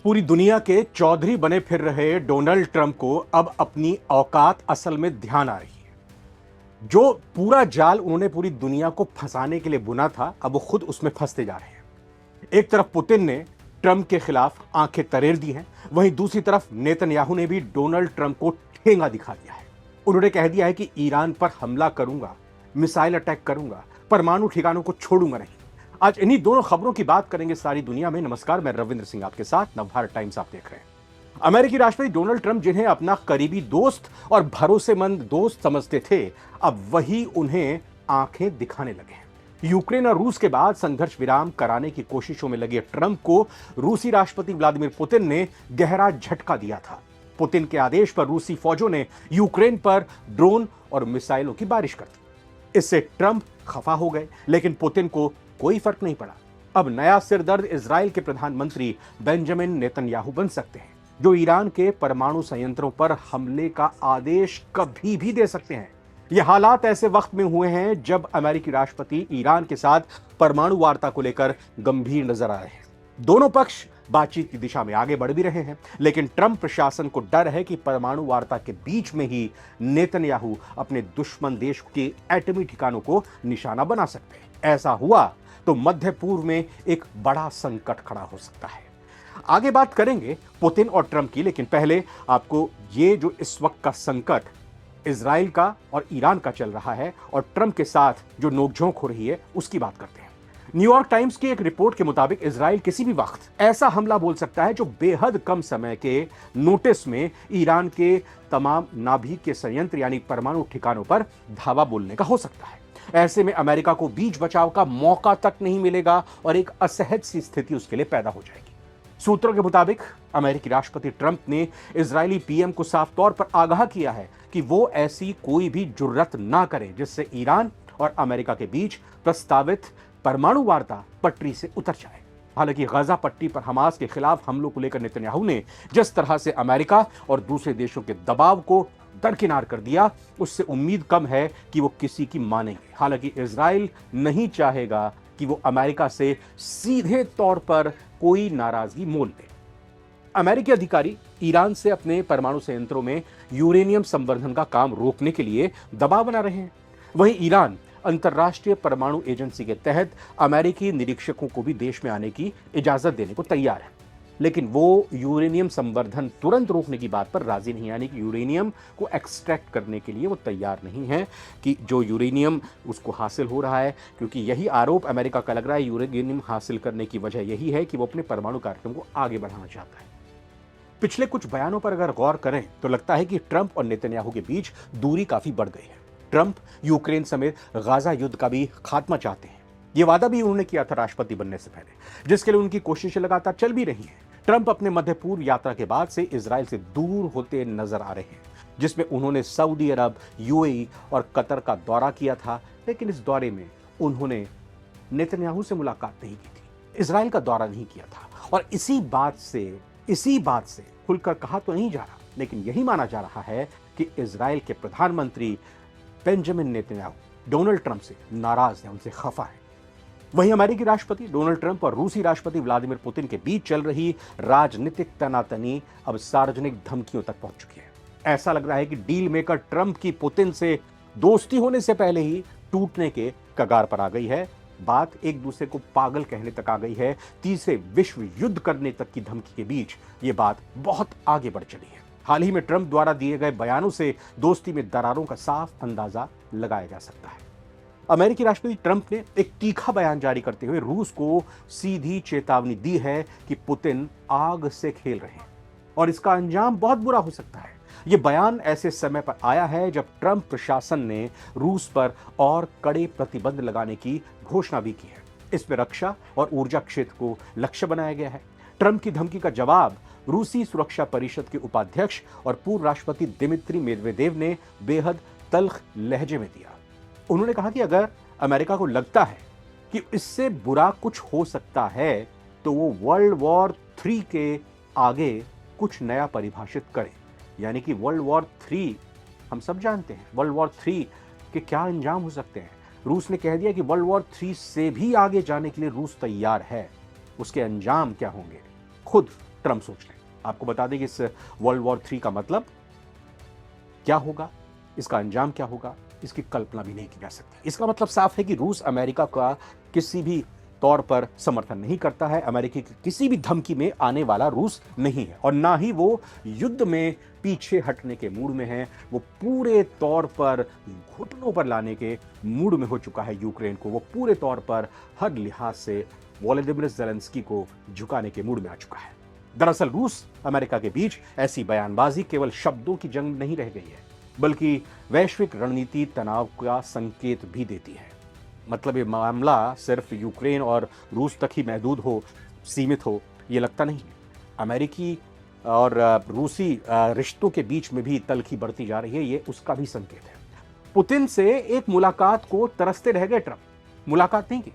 पूरी दुनिया के चौधरी बने फिर रहे डोनाल्ड ट्रंप को अब अपनी औकात असल में ध्यान आ रही है। जो पूरा जाल उन्होंने पूरी दुनिया को फंसाने के लिए बुना था, अब वो खुद उसमें फंसते जा रहे हैं। एक तरफ पुतिन ने ट्रंप के खिलाफ आंखें तरेर दी हैं, वहीं दूसरी तरफ नेतन्याहू ने भी डोनाल्ड ट्रंप को ठेंगा दिखा दिया है। उन्होंने कह दिया है कि ईरान पर हमला करूंगा, मिसाइल अटैक करूंगा, परमाणु ठिकानों को छोड़ूंगा नहीं। आज इन्हीं दोनों खबरों की बात करेंगे सारी दुनिया में। नमस्कार, मैं रविंद्र सिंह आपके साथ, नवभारत टाइम्स आप देख रहे हैं। अमेरिकी राष्ट्रपति डोनाल्ड ट्रंप जिन्हें अपना करीबी दोस्त और भरोसेमंद दोस्त समझते थे, अब वही उन्हें आंखें दिखाने लगे हैं। यूक्रेन और रूस के बाद संघर्ष विराम कराने की कोशिशों में लगे ट्रंप को रूसी राष्ट्रपति व्लादिमीर पुतिन ने गहरा झटका दिया था। पुतिन के आदेश पर रूसी फौजों ने यूक्रेन पर ड्रोन और मिसाइलों की बारिश कर दी। इससे ट्रंप खफा हो गए, लेकिन पुतिन को कोई फर्क नहीं पड़ा। अब नया सिरदर्द इजराइल के प्रधानमंत्री बेंजामिन नेतन्याहू बन सकते हैं, जो ईरान के परमाणु संयंत्रों पर हमले का आदेश कभी भी दे सकते हैं। यह हालात ऐसे वक्त में हुए हैं जब अमेरिकी राष्ट्रपति ईरान के साथ परमाणु वार्ता को लेकर गंभीर नजर आ रहे हैं। दोनों पक्ष बातचीत की दिशा में आगे बढ़ भी रहे हैं, लेकिन ट्रंप प्रशासन को डर है कि परमाणु वार्ता के बीच में ही नेतन्याहू अपने दुश्मन देश के एटमी ठिकानों को निशाना बना सकते हैं। ऐसा हुआ तो मध्य पूर्व में एक बड़ा संकट खड़ा हो सकता है। आगे बात करेंगे पुतिन और ट्रंप की, लेकिन पहले आपको ये जो इस वक्त का संकट इजराइल का और ईरान का चल रहा है और ट्रंप के साथ जो नोकझोंक हो रही है उसकी बात करते हैं। न्यूयॉर्क टाइम्स की एक रिपोर्ट के मुताबिक इजराइल किसी भी वक्त ऐसा हमला बोल सकता है जो बेहद कम समय के नोटिस में ईरान के तमाम नाभिक के संयंत्र यानी परमाणु ठिकानों पर धावा बोलने का हो सकता है। ऐसे में अमेरिका को बीच बचाव का मौका तक नहीं मिलेगा और एक असहज सी स्थिति उसके लिए पैदा हो जाएगी। सूत्रों के मुताबिक अमेरिकी राष्ट्रपति ट्रंप ने इजरायली पीएम को साफ तौर पर आगाह किया है कि वो ऐसी कोई भी जुर्रत ना करे जिससे ईरान और अमेरिका के बीच प्रस्तावित परमाणु वार्ता पटरी से उतर जाए। हालांकि गजा पट्टी पर हमास के खिलाफ हमलों को लेकर नेतन्याहू ने जिस तरह से अमेरिका और दूसरे देशों के दबाव को दरकिनार कर दिया, उससे उम्मीद कम है कि वो किसी की मानेंगे। हालांकि इजराइल नहीं चाहेगा कि वो अमेरिका से सीधे तौर पर कोई नाराजगी मोल ले। अमेरिकी अधिकारी ईरान से अपने परमाणु संयंत्रों में यूरेनियम संवर्धन का काम रोकने के लिए दबाव बना रहे हैं। वहीं ईरान अंतर्राष्ट्रीय परमाणु एजेंसी के तहत अमेरिकी निरीक्षकों को भी देश में आने की इजाजत देने को तैयार है, लेकिन वो यूरेनियम संवर्धन तुरंत रोकने की बात पर राजी नहीं, यानी कि यूरेनियम को एक्सट्रैक्ट करने के लिए वो तैयार नहीं है कि जो यूरेनियम उसको हासिल हो रहा है, क्योंकि यही आरोप अमेरिका का लग रहा है। यूरेनियम हासिल करने की वजह यही है कि वो अपने परमाणु कार्यक्रम को आगे बढ़ाना चाहता है। पिछले कुछ बयानों पर अगर गौर करें तो लगता है कि ट्रंप और नेतन्याहू के बीच दूरी काफी बढ़ गई है। ट्रंप यूक्रेन समेत गाजा युद्ध का भी खात्मा चाहते हैं। यह वादा भी उन्होंने किया था राष्ट्रपति बनने से पहले, जिसके लिए उनकी कोशिशें लगातार चल भी रही हैं। ट्रंप अपने मध्य पूर्व यात्रा के बाद से इजराइल से दूर होते नजर आ रहे हैं, जिसमें उन्होंने सऊदी अरब, यूएई और कतर का दौरा किया था, लेकिन इस दौरे में उन्होंने नेतन्याहू से मुलाकात नहीं की थी, इजराइल का दौरा नहीं किया था। और इसी बात से खुलकर कहा तो नहीं जा रहा, लेकिन यही माना जा रहा है कि इजराइल के प्रधानमंत्री बेंजामिन नेतन्याहू डोनाल्ड ट्रंप से नाराज हैं, उनसे खफा है। वहीं अमेरिकी राष्ट्रपति डोनाल्ड ट्रंप और रूसी राष्ट्रपति व्लादिमीर पुतिन के बीच चल रही राजनीतिक तनातनी अब सार्वजनिक धमकियों तक पहुंच चुकी है। ऐसा लग रहा है कि डील मेकर ट्रंप की पुतिन से दोस्ती होने से पहले ही टूटने के कगार पर आ गई है। बात एक दूसरे को पागल कहने तक आ गई है। तीसरे विश्व युद्ध करने तक की धमकी के बीच ये बात बहुत आगे बढ़ चली है। हाल ही में ट्रंप द्वारा दिए गए बयानों से दोस्ती में दरारों का साफ अंदाजा लगाया जा सकता है। अमेरिकी राष्ट्रपति ट्रंप ने एक तीखा बयान जारी करते हुए रूस को सीधी चेतावनी दी है कि पुतिन आग से खेल रहे हैं और इसका अंजाम बहुत बुरा हो सकता है। यह बयान ऐसे समय पर आया है जब ट्रंप प्रशासन ने रूस पर और कड़े प्रतिबंध लगाने की घोषणा भी की है। इसमें रक्षा और ऊर्जा क्षेत्र को लक्ष्य बनाया गया है। ट्रंप की धमकी का जवाब रूसी सुरक्षा परिषद के उपाध्यक्ष और पूर्व राष्ट्रपति दिमित्री मेदवेदेव ने बेहद तल्ख लहजे में दिया। उन्होंने कहा कि अगर अमेरिका को लगता है कि इससे बुरा कुछ हो सकता है तो वो वर्ल्ड वॉर 3 के आगे कुछ नया परिभाषित करे। यानी कि वर्ल्ड वॉर 3 हम सब जानते हैं, वर्ल्ड वॉर 3 के क्या अंजाम हो सकते हैं। रूस ने कह दिया कि वर्ल्ड वॉर 3 से भी आगे जाने के लिए रूस तैयार है। उसके अंजाम क्या होंगे खुद ट्रंप सोच रहे हैं। आपको बता दें कि इस वर्ल्ड वॉर 3 का मतलब क्या होगा, इसका अंजाम क्या होगा, इसकी कल्पना भी नहीं की जा सकती। इसका मतलब साफ है कि रूस अमेरिका का किसी भी तौर पर समर्थन नहीं करता है। अमेरिका की किसी भी धमकी में आने वाला रूस नहीं है और ना ही वो युद्ध में पीछे हटने के मूड में है। वो पूरे तौर पर घुटनों पर लाने के मूड में हो चुका है यूक्रेन को। वो पूरे तौर पर हर लिहाज से वोलोदिमीर ज़ेलेंस्की को झुकाने के मूड में आ चुका है। दरअसल रूस अमेरिका के बीच ऐसी बयानबाजी केवल शब्दों की जंग नहीं रह गई है, बल्कि वैश्विक रणनीति तनाव का संकेत भी देती है। मतलब ये मामला सिर्फ यूक्रेन और रूस तक ही महदूद हो, सीमित हो, ये लगता नहीं है। अमेरिकी और रूसी रिश्तों के बीच में भी तलखी बढ़ती जा रही है, ये उसका भी संकेत है। पुतिन से एक मुलाकात को तरसते रह गए ट्रंप, मुलाकात नहीं की।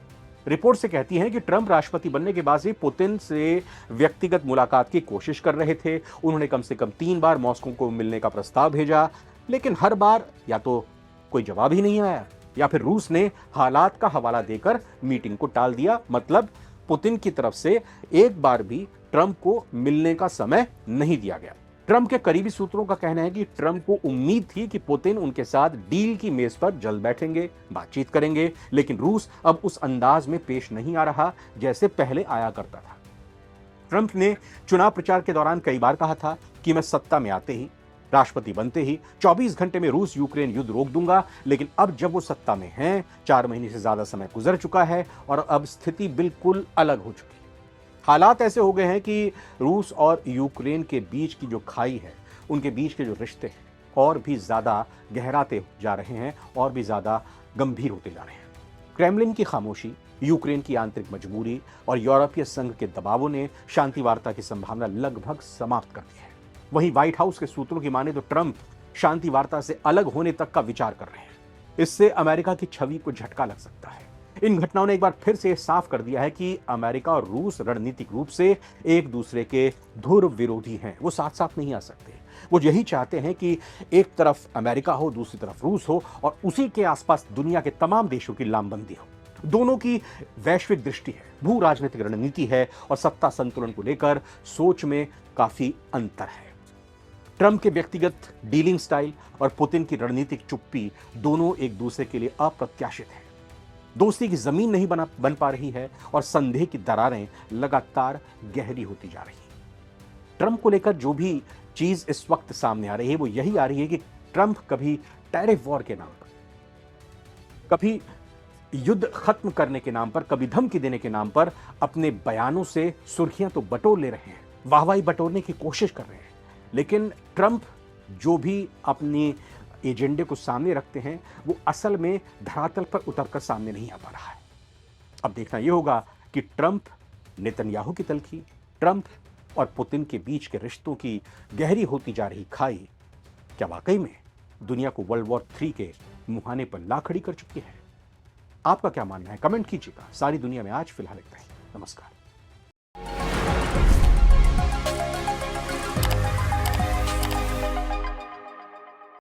रिपोर्ट से कहती है कि ट्रंप राष्ट्रपति बनने के बाद से पुतिन से व्यक्तिगत मुलाकात की कोशिश कर रहे थे। उन्होंने कम से कम 3 बार मॉस्को को मिलने का प्रस्ताव भेजा, लेकिन हर बार या तो कोई जवाब ही नहीं आया या फिर रूस ने हालात का हवाला देकर मीटिंग को टाल दिया। मतलब पुतिन की तरफ से एक बार भी ट्रंप को मिलने का समय नहीं दिया गया। ट्रंप के करीबी सूत्रों का कहना है कि ट्रंप को उम्मीद थी कि पुतिन उनके साथ डील की मेज पर जल्द बैठेंगे, बातचीत करेंगे, लेकिन रूस अब उस अंदाज में पेश नहीं आ रहा जैसे पहले आया करता था। ट्रंप ने चुनाव प्रचार के दौरान कई बार कहा था कि मैं सत्ता में आते ही, राष्ट्रपति बनते ही 24 घंटे में रूस यूक्रेन युद्ध रोक दूंगा, लेकिन अब जब वो सत्ता में हैं, 4 महीने से ज्यादा समय गुजर चुका है और अब स्थिति बिल्कुल अलग हो चुकी है। हालात ऐसे हो गए हैं कि रूस और यूक्रेन के बीच की जो खाई है, उनके बीच के जो रिश्ते हैं और भी ज्यादा गहराते जा रहे हैं और भी ज्यादा गंभीर होते जा रहे हैं। क्रेमलिन की खामोशी, यूक्रेन की आंतरिक मजबूरी और यूरोपीय संघ के दबावों ने शांति वार्ता की संभावना लगभग समाप्त कर दी है। वहीं व्हाइट हाउस के सूत्रों की माने तो ट्रंप शांति वार्ता से अलग होने तक का विचार कर रहे हैं। इससे अमेरिका की छवि को झटका लग सकता है। इन घटनाओं ने एक बार फिर से साफ कर दिया है कि अमेरिका और रूस रणनीतिक रूप से एक दूसरे के धुर विरोधी हैं। वो साथ साथ नहीं आ सकते। वो यही चाहते हैं कि एक तरफ अमेरिका हो, दूसरी तरफ रूस हो और उसी के आसपास दुनिया के तमाम देशों की लामबंदी हो। दोनों की वैश्विक दृष्टि है, भू राजनीतिक रणनीति है और सत्ता संतुलन को लेकर सोच में काफी अंतर है। ट्रंप के व्यक्तिगत डीलिंग स्टाइल और पुतिन की रणनीतिक चुप्पी दोनों एक दूसरे के लिए अप्रत्याशित है। दोस्ती की जमीन नहीं बन पा रही है और संदेह की दरारें लगातार गहरी होती जा रही हैं। ट्रंप को लेकर जो भी चीज इस वक्त सामने आ रही है वो यही आ रही है कि ट्रंप कभी टैरिफ वॉर के नाम पर, कभी युद्ध खत्म करने के नाम पर, कभी धमकी देने के नाम पर अपने बयानों से सुर्खियां तो बटोर ले रहे हैं, वाहवाही बटोरने की कोशिश कर रहे हैं, लेकिन ट्रंप जो भी अपनी एजेंडे को सामने रखते हैं वो असल में धरातल पर उतरकर सामने नहीं आ पा रहा है। अब देखना यह होगा कि ट्रंप नेतन्याहू की तलखी, ट्रंप और पुतिन के बीच के रिश्तों की गहरी होती जा रही खाई क्या वाकई में दुनिया को वर्ल्ड वॉर 3 के मुहाने पर ला खड़ी कर चुकी है। आपका क्या मानना है, कमेंट कीजिएगा। सारी दुनिया में आज फिलहाल इतना ही। नमस्कार।